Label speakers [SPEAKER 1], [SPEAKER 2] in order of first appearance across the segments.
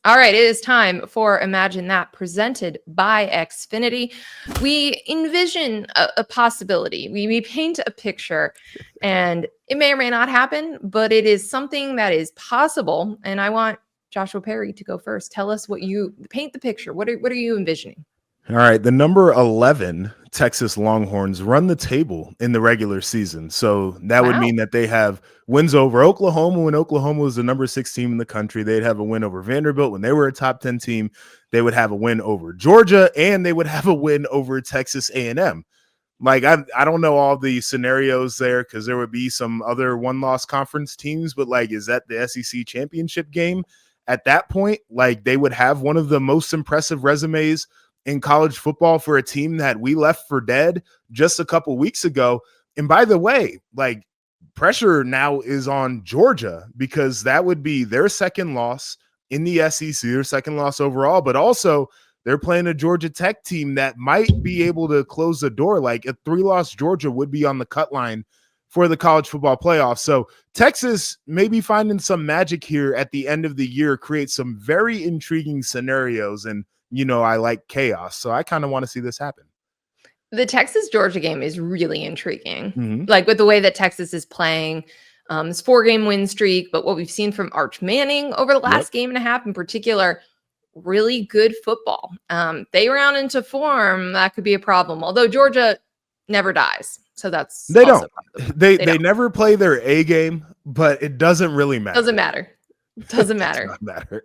[SPEAKER 1] All right, it is time for Imagine That, presented by Xfinity. We envision a possibility. We paint a picture, and it may or may not happen, but it is something that is possible. And I want Joshua Perry to go first. Tell us what you paint the picture. What are you envisioning?
[SPEAKER 2] All right, the number 11 Texas Longhorns run the table in the regular season. So that would
[SPEAKER 1] Wow.
[SPEAKER 2] mean that they have wins over Oklahoma when Oklahoma was the number 6 team in the country. They'd have a win over Vanderbilt when they were a top 10 team. They would have a win over Georgia, and they would have a win over Texas A&M. Like, I don't know all the scenarios there because there would be some other one-loss conference teams, but like, is that the SEC championship game? At that point, like, they would have one of the most impressive resumes in college football for a team that we left for dead just a couple weeks ago. And by the way, like, pressure now is on Georgia because that would be their second loss in the SEC, their second loss overall, but also they're playing a Georgia Tech team that might be able to close the door. Like, a 3-loss Georgia would be on the cut line for the college football playoffs. So Texas maybe finding some magic here at the end of the year, create some very intriguing scenarios. And I like chaos, so I kind of want to see this happen.
[SPEAKER 1] The Texas-Georgia game is really intriguing.
[SPEAKER 2] Mm-hmm.
[SPEAKER 1] Like, with the way that Texas is playing, this 4-game win streak, but what we've seen from Arch Manning over the last game and a half in particular, really good football. They round into form, that could be a problem. Although Georgia never dies. So
[SPEAKER 2] they don't. They never play their A game, but it doesn't really matter.
[SPEAKER 1] Doesn't matter. Doesn't matter.
[SPEAKER 2] Does not matter.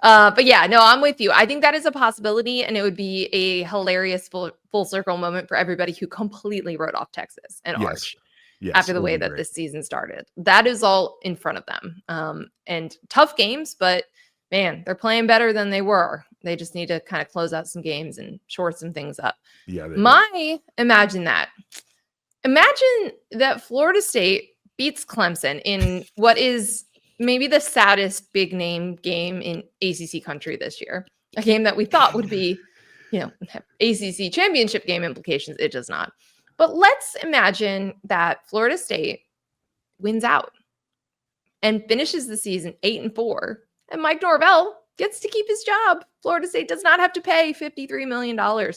[SPEAKER 1] But yeah, no, I'm with you. I think that is a possibility, and it would be a hilarious full circle moment for everybody who completely wrote off Texas and Arch after the way that this season started. That is all in front of them. And tough games, but man, they're playing better than they were. They just need to kind of close out some games and shore some things up.
[SPEAKER 2] Yeah.
[SPEAKER 1] Imagine that Florida State beats Clemson in what is maybe the saddest big name game in ACC country this year. A game that we thought would be, have ACC championship game implications. It does not. But let's imagine that Florida State wins out and finishes the season 8-4, and Mike Norvell gets to keep his job. Florida State does not have to pay $53 million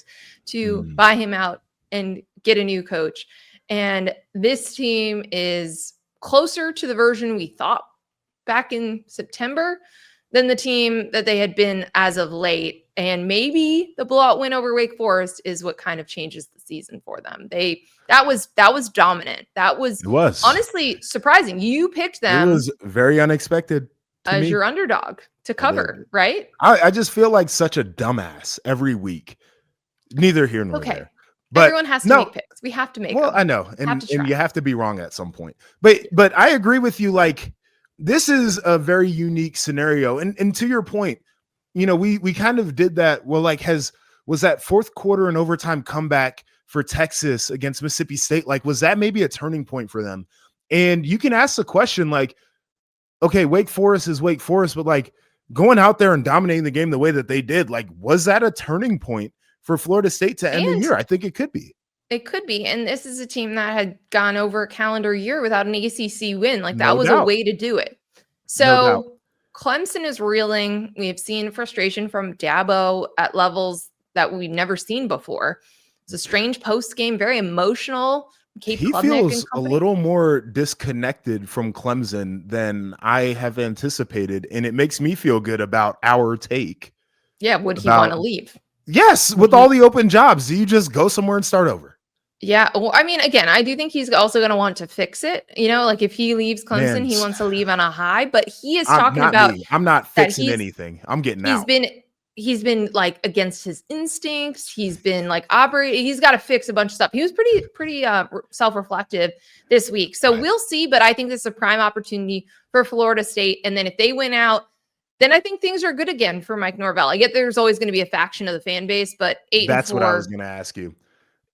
[SPEAKER 1] to buy him out and get a new coach. And this team is closer to the version we thought back in September than the team that they had been as of late. And maybe the blowout win over Wake Forest is what kind of changes the season for them. That was dominant. It was honestly surprising. You picked them.
[SPEAKER 2] It was very unexpected
[SPEAKER 1] as your underdog to cover, right?
[SPEAKER 2] I just feel like such a dumbass every week. Neither here nor there.
[SPEAKER 1] But everyone has to make picks. We have to make them.
[SPEAKER 2] I know. And you have to be wrong at some point. But I agree with you. Like, this is a very unique scenario. And to your point, we kind of did that. Well, like, was that fourth quarter and overtime comeback for Texas against Mississippi State? Like, was that maybe a turning point for them? And you can ask the question, like, okay, Wake Forest is Wake Forest, but like, going out there and dominating the game the way that they did, like, was that a turning point for Florida State to end the year? I think it could be.
[SPEAKER 1] It could be. And this is a team that had gone over a calendar year without an ACC win. Like, that was a way to do it. So Clemson is reeling. We have seen frustration from Dabo at levels that we've never seen before. It's a strange post game, very emotional.
[SPEAKER 2] He feels a little more disconnected from Clemson than I have anticipated, and it makes me feel good about our take.
[SPEAKER 1] Yeah, would he want to leave?
[SPEAKER 2] Yes, with all the open jobs, do you just go somewhere and start over?
[SPEAKER 1] Yeah, well, I mean, again, I do think he's also going to want to fix it. Like, if he leaves Clemson, he wants to leave on a high, but he is talking about
[SPEAKER 2] I'm not fixing anything. I'm getting out.
[SPEAKER 1] He's been like against his instincts. He's been like operating. He's got to fix a bunch of stuff. He was pretty self-reflective this week. So we'll see, but I think this is a prime opportunity for Florida State. And then if they win out, then I think things are good again for Mike Norvell. I get there's always going to be a faction of the fan base, but 8-4.
[SPEAKER 2] That's what I was going to ask you.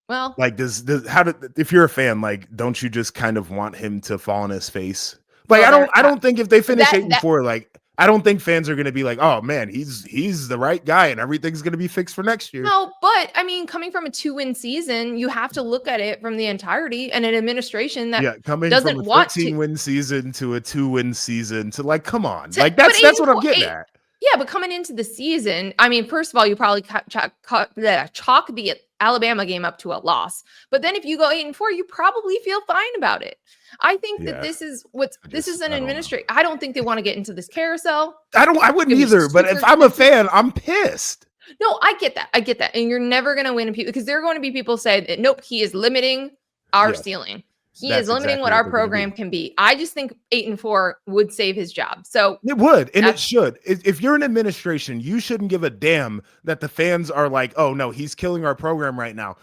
[SPEAKER 1] Well,
[SPEAKER 2] like, if you're a fan, like, don't you just kind of want him to fall on his face? Like, I don't think if they finish 8-4, like, I don't think fans are going to be like, oh man, he's the right guy and everything's going to be fixed for next year.
[SPEAKER 1] No, but I mean, coming from a 2-win season, you have to look at it from the entirety, and an administration that
[SPEAKER 2] coming
[SPEAKER 1] doesn't
[SPEAKER 2] from a
[SPEAKER 1] want
[SPEAKER 2] 13-win season to a 2-win season to, like, come on, like, that's what I'm getting at.
[SPEAKER 1] Yeah, but coming into the season, I mean, first of all, you probably chalk the Alabama game up to a loss. But then if you go 8-4, you probably feel fine about it. I think that
[SPEAKER 2] Yeah,
[SPEAKER 1] this is an
[SPEAKER 2] I don't know.
[SPEAKER 1] administration. I don't think they want to get into this carousel.
[SPEAKER 2] I wouldn't
[SPEAKER 1] It's gonna be
[SPEAKER 2] either, but
[SPEAKER 1] super
[SPEAKER 2] if I'm a
[SPEAKER 1] expensive.
[SPEAKER 2] fan, I'm pissed.
[SPEAKER 1] No, I get that. I get that. And you're never going to win because there are going to be people say that, nope, he is limiting our
[SPEAKER 2] Yeah,
[SPEAKER 1] ceiling. He is
[SPEAKER 2] that's
[SPEAKER 1] limiting
[SPEAKER 2] exactly
[SPEAKER 1] what
[SPEAKER 2] what
[SPEAKER 1] our
[SPEAKER 2] they're gonna do.
[SPEAKER 1] program can be. I just think 8-4 would save his job. So
[SPEAKER 2] It would, and it
[SPEAKER 1] that's
[SPEAKER 2] should. If you're an administration, you shouldn't give a damn that the fans are like, "Oh no, he's killing our program right now."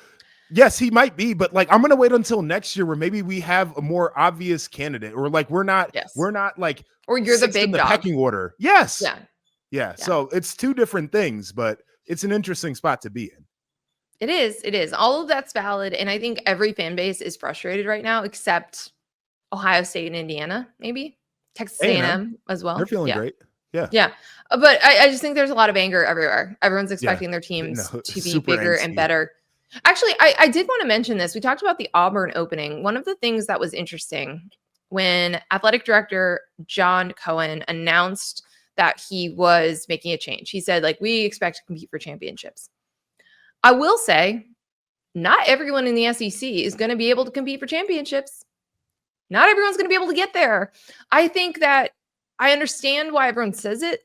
[SPEAKER 2] Yes, he might be, but like I'm gonna wait until next year where maybe we have a more obvious candidate, or like we're
[SPEAKER 1] yes.
[SPEAKER 2] not like
[SPEAKER 1] Or you're the
[SPEAKER 2] sixth in
[SPEAKER 1] big
[SPEAKER 2] the
[SPEAKER 1] dog.
[SPEAKER 2] pecking order. Yes,
[SPEAKER 1] Yeah.
[SPEAKER 2] yeah.
[SPEAKER 1] Yeah.
[SPEAKER 2] So it's two different things, but it's an interesting spot to be in.
[SPEAKER 1] It is. It is. All of that's valid. And I think every fan base is frustrated right now, except Ohio State and Indiana, maybe Texas
[SPEAKER 2] A&M,
[SPEAKER 1] A&M as
[SPEAKER 2] they're
[SPEAKER 1] well.
[SPEAKER 2] feeling
[SPEAKER 1] Yeah.
[SPEAKER 2] great. Yeah,
[SPEAKER 1] Yeah. But I just think there's a lot of anger everywhere. Everyone's
[SPEAKER 2] yeah.
[SPEAKER 1] expecting their
[SPEAKER 2] No,
[SPEAKER 1] teams to be
[SPEAKER 2] super
[SPEAKER 1] bigger and
[SPEAKER 2] angsty.
[SPEAKER 1] better. Actually, I did want to mention this. We talked about the Auburn opening. One of the things that was interesting when athletic director John Cohen announced that he was making a change, he said, like, we expect to compete for championships. I will say, not everyone in the SEC is going to be able to compete for championships. Not everyone's going to be able to get there. I think that I understand why everyone says it,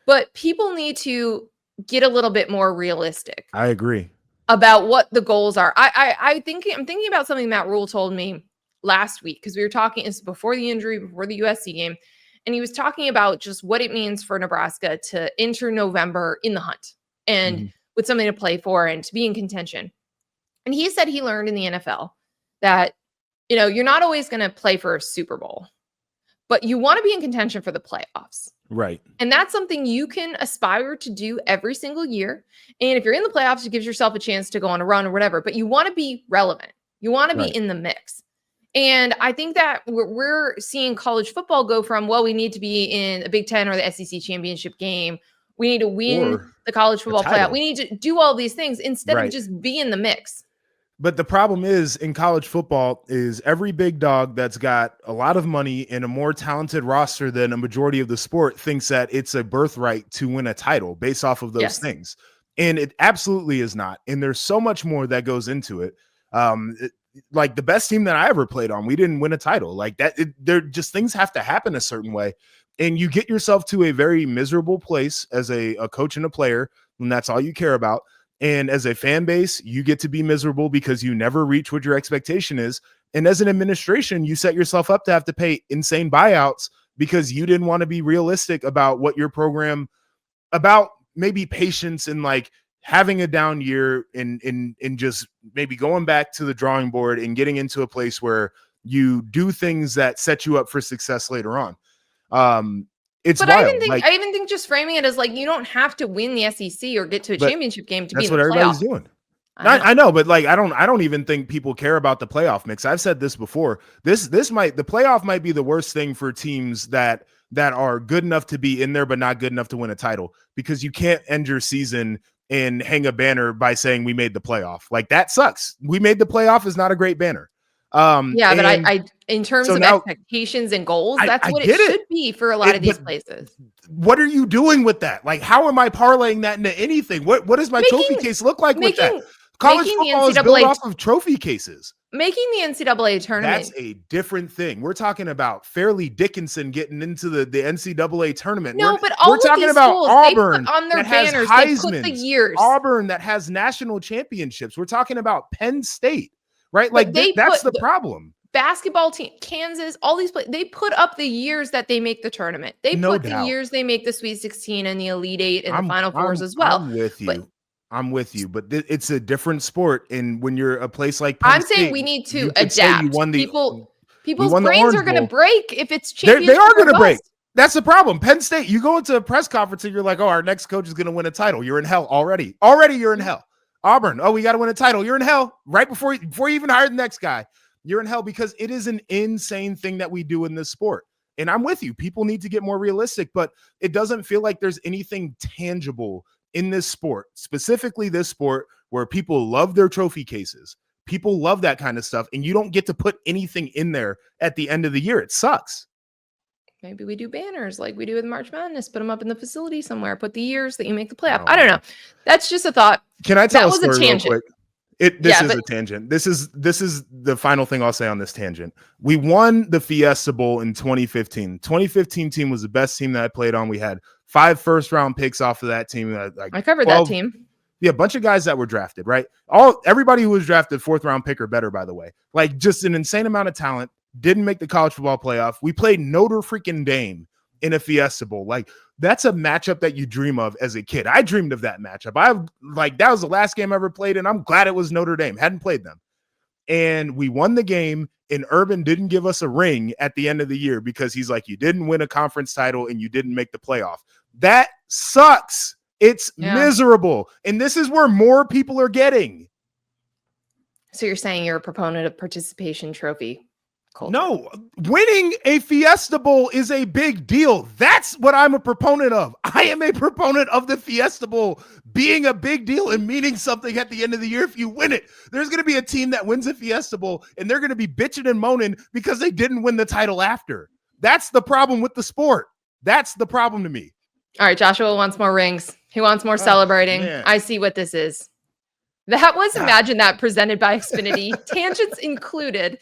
[SPEAKER 1] but people need to get a little bit more realistic
[SPEAKER 2] I agree.
[SPEAKER 1] about what the goals are. I'm thinking about something Matt Rule told me last week because we were talking this before the injury, before the USC game, and he was talking about just what it means for Nebraska to enter November in the hunt and
[SPEAKER 2] Mhm.
[SPEAKER 1] with something to play for and to be in contention. And he said he learned in the NFL that, you're not always going to play for a Super Bowl, but you want to be in contention for the playoffs.
[SPEAKER 2] Right.
[SPEAKER 1] And that's something you can aspire to do every single year. And if you're in the playoffs, it gives yourself a chance to go on a run or whatever, but you want to be relevant. You want to be
[SPEAKER 2] Right.
[SPEAKER 1] in the mix. And I think that we're seeing college football go from, well, we need to be in a Big Ten or the SEC championship game. We need to win
[SPEAKER 2] Or
[SPEAKER 1] the college
[SPEAKER 2] a
[SPEAKER 1] football playoff.
[SPEAKER 2] title.
[SPEAKER 1] We need to do all these things instead of
[SPEAKER 2] Right.
[SPEAKER 1] just be in the mix.
[SPEAKER 2] But the problem is in college football is every big dog that's got a lot of money and a more talented roster than a majority of the sport thinks that it's a birthright to win a title based off of those
[SPEAKER 1] Yes.
[SPEAKER 2] things. And it absolutely is not. And there's so much more that goes into it. Like the best team that I ever played on, we didn't win a title like that. There just things have to happen a certain way. And you get yourself to a very miserable place as a coach and a player when that's all you care about. And as a fan base, you get to be miserable because you never reach what your expectation is. And as an administration, you set yourself up to have to pay insane buyouts because you didn't want to be realistic about what your program, about maybe patience and like having a down year and just maybe going back to the drawing board and getting into a place where you do things that set you up for success later on. It's
[SPEAKER 1] But
[SPEAKER 2] wild.
[SPEAKER 1] I even think just framing it as like, you don't have to win the SEC or get to a
[SPEAKER 2] But
[SPEAKER 1] championship game to be
[SPEAKER 2] that's
[SPEAKER 1] in the
[SPEAKER 2] what everybody's
[SPEAKER 1] playoff.
[SPEAKER 2] doing.
[SPEAKER 1] I
[SPEAKER 2] I know, but like I don't even think people care about the playoff mix. I've said this before. The playoff might be the worst thing for teams that are good enough to be in there but not good enough to win a title, because you can't end your season and hang a banner by saying we made the playoff. Like that sucks. We made the playoff is not a great banner.
[SPEAKER 1] Yeah, but
[SPEAKER 2] And
[SPEAKER 1] I in terms
[SPEAKER 2] so
[SPEAKER 1] of
[SPEAKER 2] now
[SPEAKER 1] expectations and goals, that's
[SPEAKER 2] I
[SPEAKER 1] what it
[SPEAKER 2] get it.
[SPEAKER 1] should be for a lot of these
[SPEAKER 2] But
[SPEAKER 1] places.
[SPEAKER 2] what are you doing with that? Like, how am I parlaying that into anything? What does my trophy
[SPEAKER 1] Making
[SPEAKER 2] case look like with that?
[SPEAKER 1] making
[SPEAKER 2] College
[SPEAKER 1] making the
[SPEAKER 2] football is built
[SPEAKER 1] NCAA
[SPEAKER 2] off of trophy cases.
[SPEAKER 1] making the NCAA
[SPEAKER 2] That's
[SPEAKER 1] tournament.
[SPEAKER 2] a different thing. We're talking about Fairleigh Dickinson getting into the NCAA tournament.
[SPEAKER 1] No, but
[SPEAKER 2] We're
[SPEAKER 1] all of
[SPEAKER 2] talking
[SPEAKER 1] these
[SPEAKER 2] about
[SPEAKER 1] schools, they
[SPEAKER 2] Auburn
[SPEAKER 1] put on their
[SPEAKER 2] that has
[SPEAKER 1] banners, they put the
[SPEAKER 2] Heisman's,
[SPEAKER 1] years.
[SPEAKER 2] Auburn that has national championships. We're talking about Penn State, right?
[SPEAKER 1] But
[SPEAKER 2] Like
[SPEAKER 1] they
[SPEAKER 2] that's
[SPEAKER 1] put
[SPEAKER 2] the problem.
[SPEAKER 1] basketball team, Kansas, all these they put up the years that they make the tournament. They
[SPEAKER 2] No
[SPEAKER 1] put the
[SPEAKER 2] doubt.
[SPEAKER 1] years they make the Sweet 16 and the Elite Eight and the Final Fours as well.
[SPEAKER 2] I'm with
[SPEAKER 1] But
[SPEAKER 2] you. I'm with you, but it's a different sport. And when you're a place like Penn
[SPEAKER 1] I'm saying
[SPEAKER 2] State,
[SPEAKER 1] we need to
[SPEAKER 2] you could say you
[SPEAKER 1] adapt.
[SPEAKER 2] won we
[SPEAKER 1] People's
[SPEAKER 2] won the
[SPEAKER 1] brains
[SPEAKER 2] Orange
[SPEAKER 1] are going to
[SPEAKER 2] Bowl.
[SPEAKER 1] break if it's
[SPEAKER 2] They
[SPEAKER 1] championship
[SPEAKER 2] are
[SPEAKER 1] or
[SPEAKER 2] going to break.
[SPEAKER 1] bust.
[SPEAKER 2] That's the problem. Penn State, you go into a press conference and you're like, oh, our next coach is going to win a title. You're in hell already. Already you're in hell. Auburn, oh, we got to win a title. You're in hell right before you even hire the next guy. You're in hell because it is an insane thing that we do in this sport. And I'm with you. People need to get more realistic, but it doesn't feel like there's anything tangible in this sport, specifically this sport, where people love their trophy cases. People love that kind of stuff, and you don't get to put anything in there at the end of the year. It sucks.
[SPEAKER 1] Maybe we do banners like we do with March Madness, put them up in the facility somewhere, put the years that you make the playoff. I don't know. That's just a thought.
[SPEAKER 2] Can I tell
[SPEAKER 1] That
[SPEAKER 2] a
[SPEAKER 1] was
[SPEAKER 2] story
[SPEAKER 1] a
[SPEAKER 2] real
[SPEAKER 1] tangent.
[SPEAKER 2] quick? This is a tangent. This is the final thing I'll say on this tangent. We won the Fiesta Bowl in 2015. 2015 team was the best team that I played on. We had 5 first-round picks off of that team.
[SPEAKER 1] I covered that team.
[SPEAKER 2] Yeah, a bunch of guys that were drafted, right? Everybody who was drafted 4th-round pick or better, by the way. Like, just an insane amount of talent. Didn't make the college football playoff. We played Notre freaking Dame in a Fiesta Bowl. Like, that's a matchup that you dream of as a kid. I dreamed of that matchup. That was the last game I ever played, and I'm glad it was Notre Dame. Hadn't played them. And we won the game, and Urban didn't give us a ring at the end of the year because he's like, you didn't win a conference title and you didn't make the playoff. That sucks. It's miserable. And this is where more people are getting.
[SPEAKER 1] So you're saying you're a proponent of participation trophy culture?
[SPEAKER 2] No, winning a Fiesta Bowl is a big deal. That's what I'm a proponent of. I am a proponent of the Fiesta Bowl being a big deal and meaning something at the end of the year if you win it. There's going to be a team that wins a Fiesta Bowl, and they're going to be bitching and moaning because they didn't win the title after. That's the problem with the sport. That's the problem to me.
[SPEAKER 1] All right, Joshua wants more rings. He wants more celebrating.
[SPEAKER 2] Man.
[SPEAKER 1] I see what this is. That was Imagine That presented by Xfinity. Tangents included.